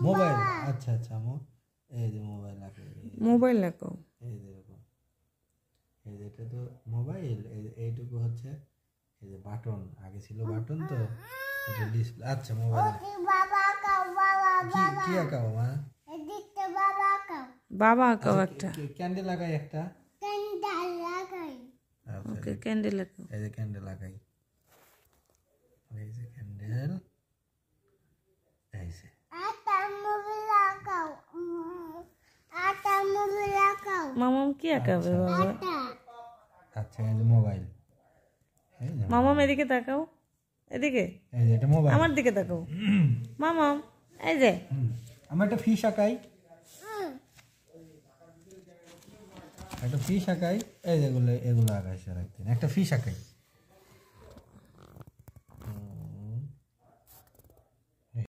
mobile আচ্ছা আচ্ছা এই যে মোবাইল আঁকে মোবাইল আঁকো এই যে এরকম এই যে এটা তো মোবাইল এইটুকু হচ্ছে এই যে বাটন আগে ছিল বাটন তো এটা ডিসপ্লে আচ্ছা মোবাইল কি আঁকাও মা বাবা আঁকাও একটা ক্যান্ডেল লাগাই একটা ওকে ক্যান্ডেল আঁকো এই যে ক্যান্ডেল লাগাই এই যে ক্যান্ডেল এই যে মামাম কি আঁকাবে বাবা আচ্ছা এই যে মোবাইল মামাম এদিকে তাকাও এদিকে এই যে এটা মোবাইল আমার দিকে তাকাও মামাম এই যে আমরা একটা ফিশ আঁকাই একটা ফিশ আঁকাই এই যেগুলো এগুলো আঁকাই স্যার একদিন একটা ফিশ আঁকাই